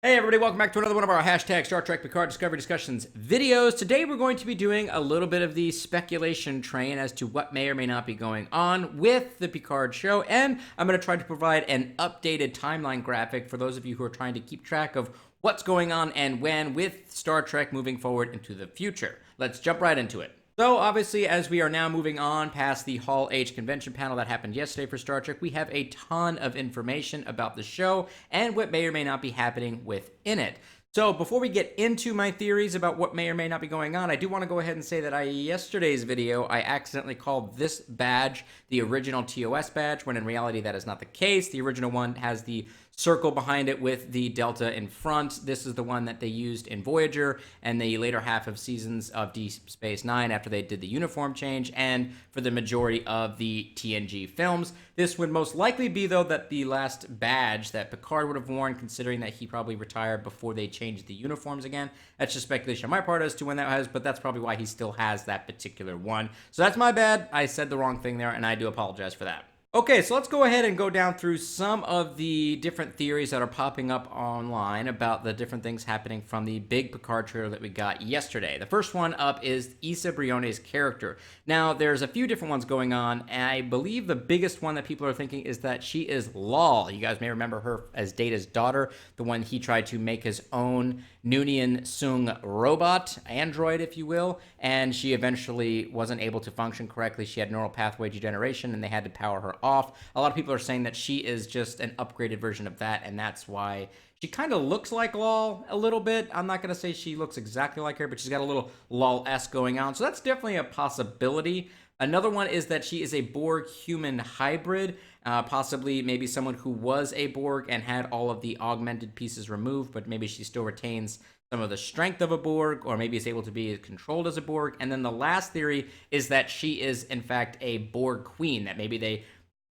Hey everybody, welcome back to another one of our hashtag Star Trek Picard Discovery Discussions videos. Today we're going to be doing a little bit of the speculation train as to what may or may not be going on with the Picard show, and I'm going to try to provide an updated timeline graphic for those of you who are trying to keep track of what's going on and when with Star Trek moving forward into the future. Let's jump right into it. So, obviously, as we are now moving on past the Hall H convention panel that happened yesterday for Star Trek, we have a ton of information about the show and what may or may not be happening within it. So, before we get into my theories about what may or may not be going on, I do want to go ahead and say that yesterday's video, I accidentally called this badge the original TOS badge, when in reality that is not the case. The original one has the circle behind it with the delta in front. This is the one that they used in Voyager and the later half of seasons of Deep Space Nine after they did the uniform change, and for the majority of the TNG films. This would most likely be, though, that the last badge that Picard would have worn, considering that he probably retired before they changed the uniforms again. That's just speculation on my part as to when that was, but that's probably why he still has that particular one. So that's my bad. I said the wrong thing there, and I do apologize for that. Okay, so let's go ahead and go down through some of the different theories that are popping up online about the different things happening from the big Picard trailer that we got yesterday. The first one up is Issa Briones' character. Now, there's a few different ones going on, and I believe the biggest one that people are thinking is that she is Lal. You guys may remember her as Data's daughter, the one he tried to make his own Noonien Sung robot, android, if you will, and she eventually wasn't able to function correctly. She had neural pathway degeneration, and they had to power her off. A lot of people are saying that she is just an upgraded version of that, and that's why she kind of looks like Lal a little bit. I'm not going to say she looks exactly like her, but she's got a little Lal-esque going on, so that's definitely a possibility. Another one is that she is a Borg-human hybrid, possibly maybe someone who was a Borg and had all of the augmented pieces removed, but maybe she still retains some of the strength of a Borg, or maybe is able to be controlled as a Borg. And then the last theory is that she is, in fact, a Borg queen, that maybe they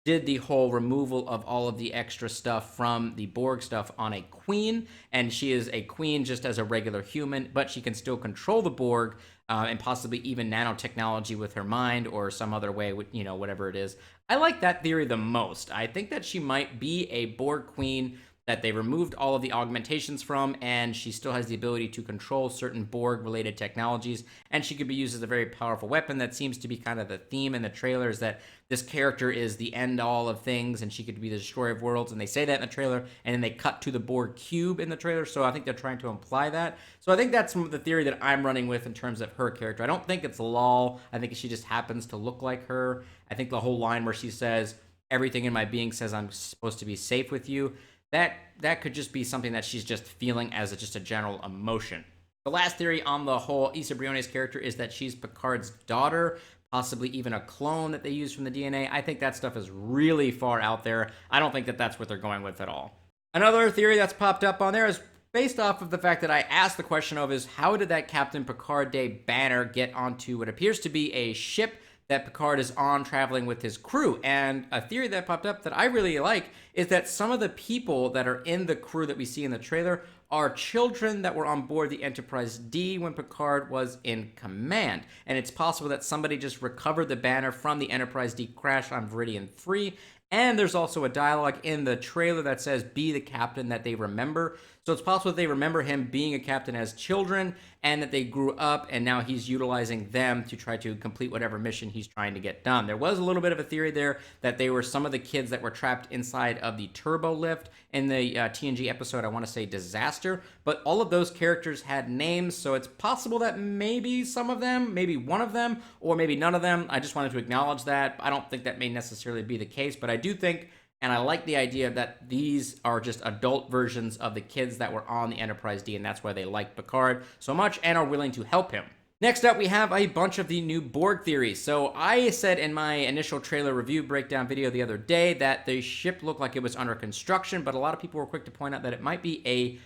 did the whole removal of all of the extra stuff from the Borg stuff on a queen, and she is a queen just as a regular human, but she can still control the Borg, and possibly even nanotechnology with her mind or some other way, whatever it is. I like that theory the most. I think that she might be a Borg queen that they removed all of the augmentations from, and she still has the ability to control certain Borg-related technologies, and she could be used as a very powerful weapon. That seems to be kind of the theme in the trailer, is that this character is the end-all of things, and she could be the destroyer of worlds, and they say that in the trailer, and then they cut to the Borg cube in the trailer, so I think they're trying to imply that. So I think that's the theory that I'm running with in terms of her character. I don't think it's Lal. I think she just happens to look like her. I think the whole line where she says, "Everything in my being says I'm supposed to be safe with you," that could just be something that she's just feeling as just a general emotion. The last theory on the whole Issa Briones character is that she's Picard's daughter, possibly even a clone that they used from the DNA. I think that stuff is really far out there. I don't think that that's what they're going with at all. Another theory that's popped up on there is based off of the fact that I asked the question of is how did that Captain Picard Day banner get onto what appears to be a ship that Picard is on traveling with his crew. And a theory that popped up that I really like is that some of the people that are in the crew that we see in the trailer are children that were on board the Enterprise D when Picard was in command. And it's possible that somebody just recovered the banner from the Enterprise D crash on Veridian 3. And there's also a dialogue in the trailer that says, "Be the captain that they remember." So it's possible that they remember him being a captain as children, and that they grew up, and now he's utilizing them to try to complete whatever mission he's trying to get done. There was a little bit of a theory there that they were some of the kids that were trapped inside of the turbo lift in the TNG episode, I want to say Disaster, but all of those characters had names, so it's possible that maybe some of them, maybe one of them, or maybe none of them. I just wanted to acknowledge that. I don't think that may necessarily be the case, but I do think, and I like the idea that these are just adult versions of the kids that were on the Enterprise D, and that's why they like Picard so much and are willing to help him. Next up, we have a bunch of the new Borg theories. So I said in my initial trailer review breakdown video the other day that the ship looked like it was under construction, but a lot of people were quick to point out that it might be a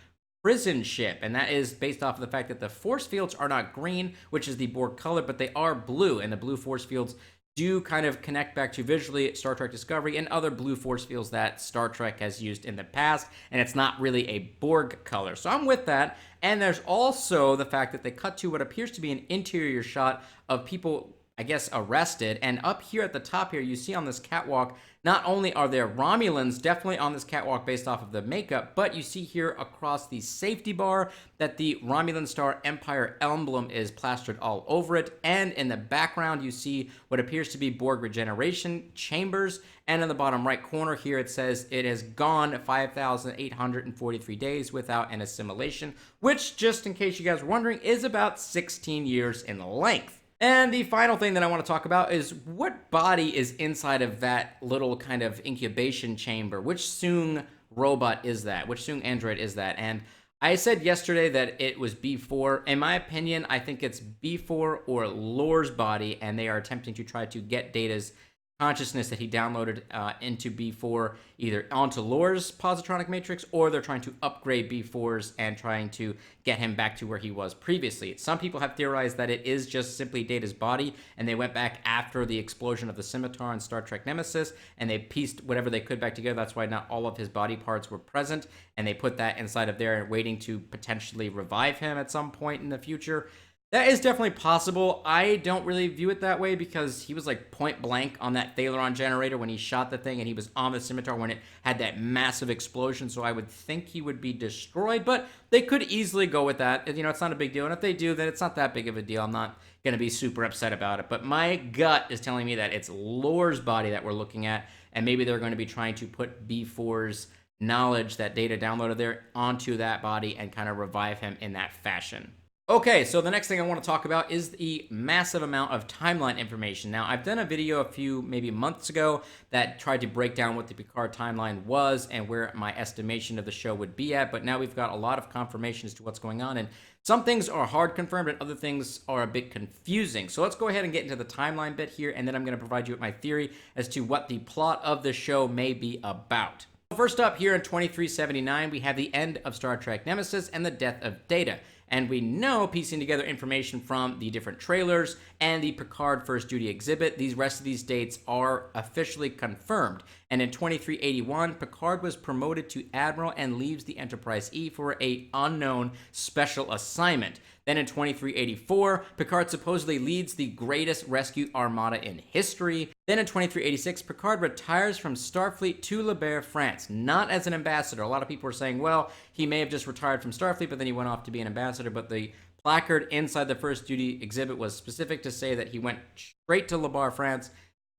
prison ship, and that is based off of the fact that the force fields are not green, which is the Borg color, but they are blue, and the blue force fields do kind of connect back to visually Star Trek Discovery and other blue force fields that Star Trek has used in the past, and it's not really a Borg color. So I'm with that. And there's also the fact that they cut to what appears to be an interior shot of people I guess, arrested. And up here at the top here, you see on this catwalk, not only are there Romulans definitely on this catwalk based off of the makeup, but you see here across the safety bar that the Romulan Star Empire emblem is plastered all over it. And in the background, you see what appears to be Borg regeneration chambers. And in the bottom right corner here, it says it has gone 5,843 days without an assimilation, which, just in case you guys were wondering, is about 16 years in length. And the final thing that I want to talk about is what body is inside of that little kind of incubation chamber? Which Soong robot is that? Which Soong android is that? And I said yesterday that it was B4. In my opinion, I think it's B4 or Lore's body, and they are attempting to try to get Data's consciousness that he downloaded into B4 either onto Lore's positronic matrix, or they're trying to upgrade B4's and trying to get him back to where he was previously. Some people have theorized that it is just simply Data's body, and they went back after the explosion of the Scimitar in Star Trek Nemesis, and they pieced whatever they could back together. That's why not all of his body parts were present, and they put that inside of there and waiting to potentially revive him at some point in the future. That is definitely possible. I don't really view it that way because he was like point blank on that Thaleron generator when he shot the thing, and he was on the Scimitar when it had that massive explosion, so I would think he would be destroyed, but they could easily go with that. You know, it's not a big deal, and if they do, then it's not that big of a deal. I'm not going to be super upset about it, but my gut is telling me that it's Lore's body that we're looking at, and maybe they're going to be trying to put B4's knowledge that Data downloaded there onto that body and kind of revive him in that fashion. Okay, so the next thing I want to talk about is the massive amount of timeline information. Now, I've done a video a few, maybe months ago that tried to break down what the Picard timeline was and where my estimation of the show would be at, but now we've got a lot of confirmation as to what's going on, and some things are hard confirmed and other things are a bit confusing. So let's go ahead and get into the timeline bit here, and then I'm going to provide you with my theory as to what the plot of the show may be about. First up, here in 2379, we have the end of Star Trek Nemesis and the death of Data. And we know, piecing together information from the different trailers and the Picard First Duty exhibit, these rest of these dates are officially confirmed. And in 2381, Picard was promoted to Admiral and leaves the Enterprise E for a unknown special assignment. Then in 2384, Picard supposedly leads the greatest rescue armada in history. Then in 2386, Picard retires from Starfleet to Le Bourg, France, not as an ambassador. A lot of people are saying, well, he may have just retired from Starfleet, but then he went off to be an ambassador. But the placard inside the First Duty exhibit was specific to say that he went straight to Le Bourg, France,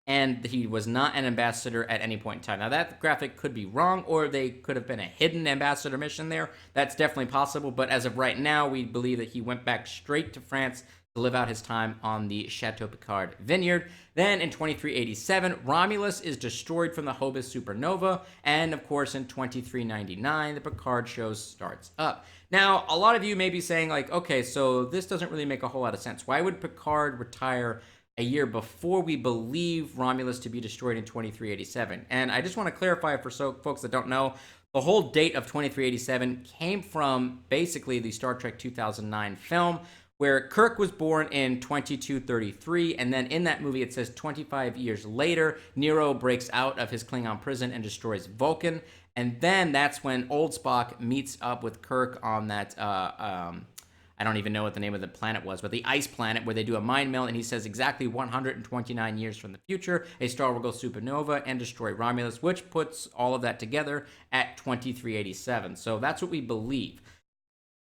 and he was not an ambassador at any point in time. Now, that graphic could be wrong, or they could have been a hidden ambassador mission there. That's definitely possible, but as of right now, we believe that he went back straight to France to live out his time on the Chateau Picard vineyard. Then in 2387, Romulus is destroyed from the Hobus supernova, and of course in 2399, the Picard show starts up. Now, a lot of you may be saying, like, okay, so this doesn't really make a whole lot of sense. Why would Picard retire a year before we believe Romulus to be destroyed in 2387? And I just want to clarify for folks that don't know, the whole date of 2387 came from basically the Star Trek 2009 film, where Kirk was born in 2233, and then in that movie it says 25 years later, Nero breaks out of his Klingon prison and destroys Vulcan, and then that's when old Spock meets up with Kirk on that, I don't even know what the name of the planet was, but the ice planet where they do a mind meld, and he says exactly 129 years from the future, a star will go supernova and destroy Romulus, which puts all of that together at 2387. So that's what we believe.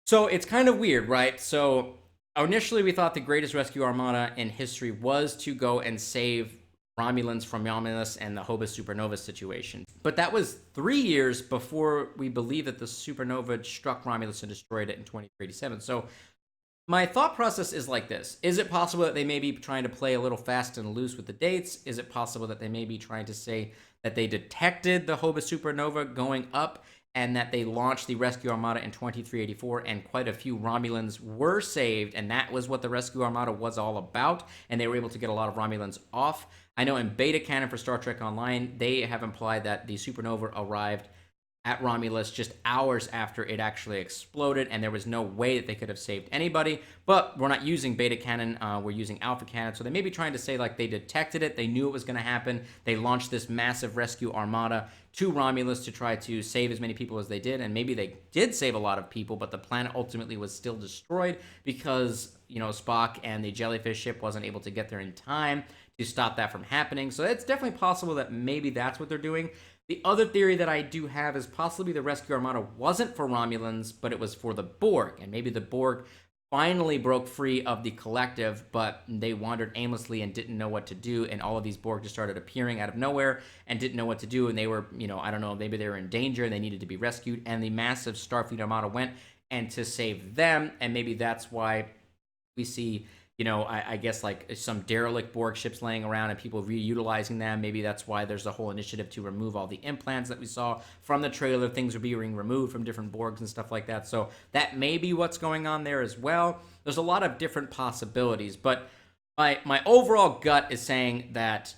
So it's kind of weird, right? So initially we thought the greatest rescue armada in history was to go and save Romulans from Romulus and the Hobus supernova situation. But that was 3 years before we believe that the supernova struck Romulus and destroyed it in 2387. So my thought process is like this. Is it possible that they may be trying to play a little fast and loose with the dates? Is it possible that they may be trying to say that they detected the Hobus supernova going up and that they launched the Rescue Armada in 2384 and quite a few Romulans were saved, and that was what the Rescue Armada was all about, and they were able to get a lot of Romulans off? I know in beta canon for Star Trek Online, they have implied that the supernova arrived at Romulus just hours after it actually exploded, and there was no way that they could have saved anybody. But we're not using beta cannon, we're using alpha cannon, so they may be trying to say like they detected it, they knew it was going to happen, they launched this massive rescue armada to Romulus to try to save as many people as they did, and maybe they did save a lot of people, but the planet ultimately was still destroyed because, you know, Spock and the jellyfish ship wasn't able to get there in time to stop that from happening. So it's definitely possible that maybe that's what they're doing. The other theory that I do have is possibly the rescue armada wasn't for Romulans, but it was for the Borg, and maybe the Borg finally broke free of the collective, but they wandered aimlessly and didn't know what to do, and all of these Borg just started appearing out of nowhere and didn't know what to do, and they were, you know, I don't know, maybe they were in danger and they needed to be rescued, and the massive Starfleet armada went and to save them, and maybe that's why we see, you know, I guess like some derelict Borg ships laying around and people reutilizing them. Maybe that's why there's a whole initiative to remove all the implants that we saw from the trailer. Things are being removed from different Borgs and stuff like that. So that may be what's going on there as well. There's a lot of different possibilities, but my overall gut is saying that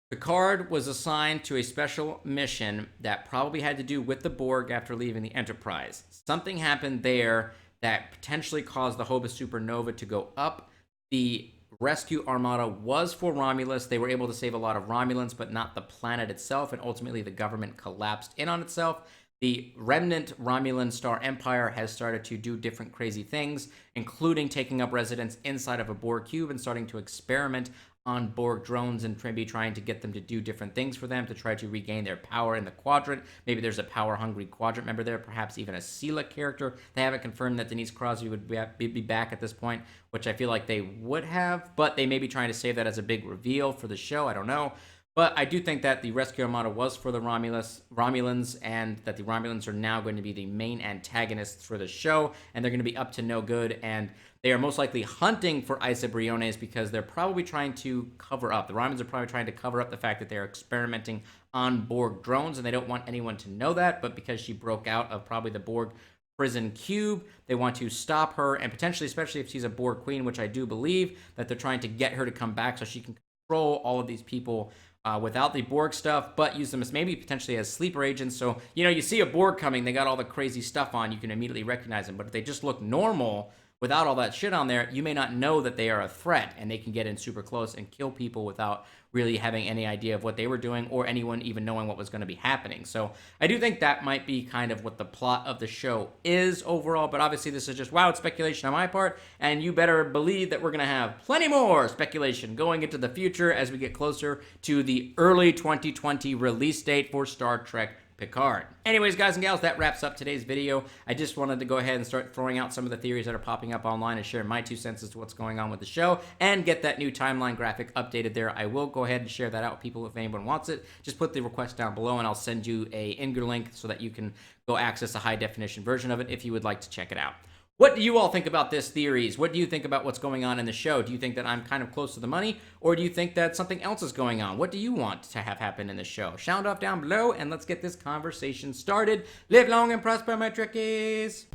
Picard was assigned to a special mission that probably had to do with the Borg after leaving the Enterprise. Something happened there that potentially caused the Hobus supernova to go up. The rescue armada was for Romulus. They were able to save a lot of Romulans, but not the planet itself, and ultimately the government collapsed in on itself. The remnant Romulan Star Empire has started to do different crazy things, including taking up residence inside of a Borg cube and starting to experiment on Borg drones and maybe trying to get them to do different things for them to try to regain their power in the quadrant. Maybe there's a power-hungry quadrant member there, perhaps even a Sela character. They haven't confirmed that Denise Crosby would be back at this point, which I feel like they would have, but they may be trying to save that as a big reveal for the show. I don't know. But I do think that the rescue armada was for the Romulans, and that the Romulans are now going to be the main antagonists for the show, and they're going to be up to no good, and they are most likely hunting for Isa Briones because they're probably trying to cover up. The Romulans are probably trying to cover up the fact that they're experimenting on Borg drones, and they don't want anyone to know that, but because she broke out of probably the Borg prison cube, they want to stop her, and potentially, especially if she's a Borg queen, which I do believe, that they're trying to get her to come back so she can control all of these people without the Borg stuff, but use them as maybe potentially as sleeper agents. So, you know, you see a Borg coming, they got all the crazy stuff on, you can immediately recognize them. But if they just look normal without all that shit on there, you may not know that they are a threat, and they can get in super close and kill people without really having any idea of what they were doing or anyone even knowing what was going to be happening. So I do think that might be kind of what the plot of the show is overall, but obviously this is just wild speculation on my part, and you better believe that we're going to have plenty more speculation going into the future as we get closer to the early 2020 release date for Star Trek Picard. Anyways, guys and gals, that wraps up today's video. I just wanted to go ahead and start throwing out some of the theories that are popping up online and share my 2 cents as to what's going on with the show and get that new timeline graphic updated there. I will go ahead and share that out with people if anyone wants it. Just put the request down below and I'll send you a Imgur link so that you can go access a high definition version of it if you would like to check it out. What do you all think about this theories? What do you think about what's going on in the show? Do you think that I'm kind of close to the money, or do you think that something else is going on? What do you want to have happen in the show? Sound off down below, and let's get this conversation started. Live long and prosper, my Trekkies!